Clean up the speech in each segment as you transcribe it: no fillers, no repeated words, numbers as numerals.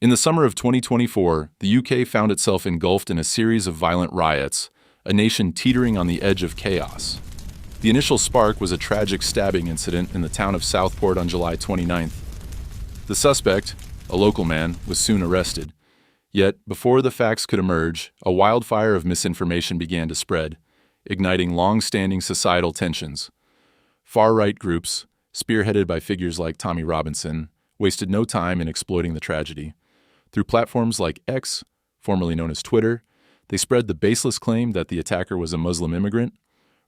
In the summer of 2024, the UK found itself engulfed in a series of violent riots, a nation teetering on the edge of chaos. The initial spark was a tragic stabbing incident in the town of Southport on July 29th. The suspect, a local man, was soon arrested. Yet, before the facts could emerge, a wildfire of misinformation began to spread, igniting long-standing societal tensions. Far-right groups, spearheaded by figures like Tommy Robinson, wasted no time in exploiting the tragedy. Through platforms like X, formerly known as Twitter, they spread the baseless claim that the attacker was a Muslim immigrant.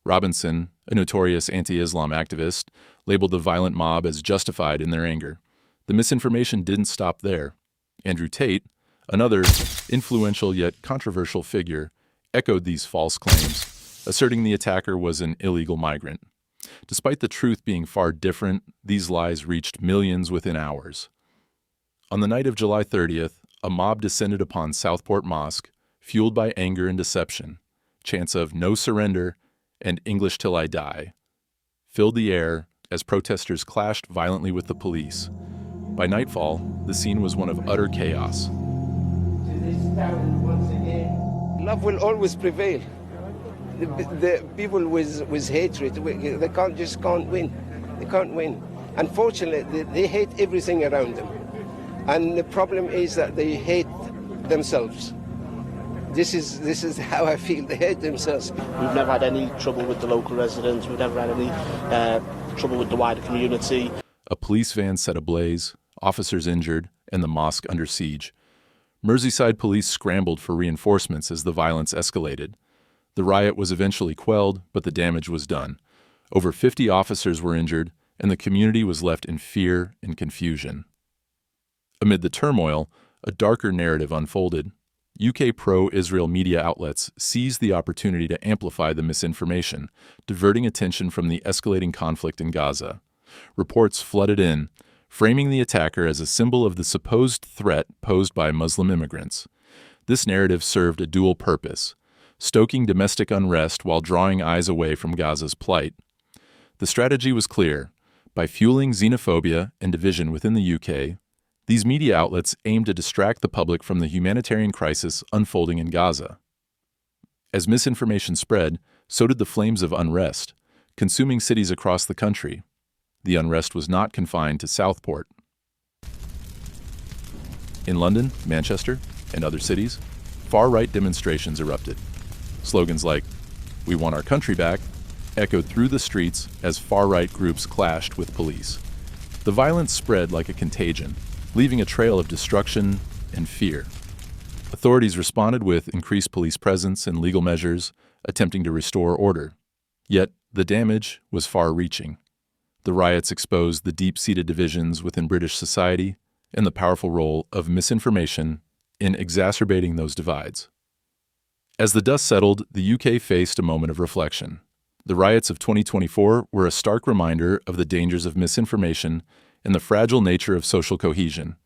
Robinson, a notorious anti-Islam activist, labeled the violent mob as justified in their anger. The misinformation didn't stop there. Andrew Tate, another influential yet controversial figure, echoed these false claims, asserting the attacker was an illegal migrant. Despite the truth being far different, these lies reached millions within hours. On the night of July 30th, a mob descended upon Southport Mosque, fueled by anger and deception. Chants of "No surrender" and "English till I die" filled the air as protesters clashed violently with the police. By nightfall, the scene was one of utter chaos. Love will always prevail. The people with hatred, they can't win. They can't win. Unfortunately, they hate everything around them. And the problem is that they hate themselves. This is how I feel. They hate themselves. We've never had any trouble with the local residents. We've never had any trouble with the wider community. A police van set ablaze, officers injured, and the mosque under siege. Merseyside police scrambled for reinforcements as the violence escalated. The riot was eventually quelled, but the damage was done. Over 50 officers were injured, and the community was left in fear and confusion. Amid the turmoil, a darker narrative unfolded. UK pro-Israel media outlets seized the opportunity to amplify the misinformation, diverting attention from the escalating conflict in Gaza. Reports flooded in, framing the attacker as a symbol of the supposed threat posed by Muslim immigrants. This narrative served a dual purpose: stoking domestic unrest while drawing eyes away from Gaza's plight. The strategy was clear. By fueling xenophobia and division within the UK, these media outlets aimed to distract the public from the humanitarian crisis unfolding in Gaza. As misinformation spread, so did the flames of unrest, consuming cities across the country. The unrest was not confined to Southport. In London, Manchester, and other cities, far-right demonstrations erupted. Slogans like, "We want our country back," echoed through the streets as far-right groups clashed with police. The violence spread like a contagion, leaving a trail of destruction and fear. Authorities responded with increased police presence and legal measures, attempting to restore order. Yet, the damage was far-reaching. The riots exposed the deep-seated divisions within British society and the powerful role of misinformation in exacerbating those divides. As the dust settled, the UK faced a moment of reflection. The riots of 2024 were a stark reminder of the dangers of misinformation and the fragile nature of social cohesion.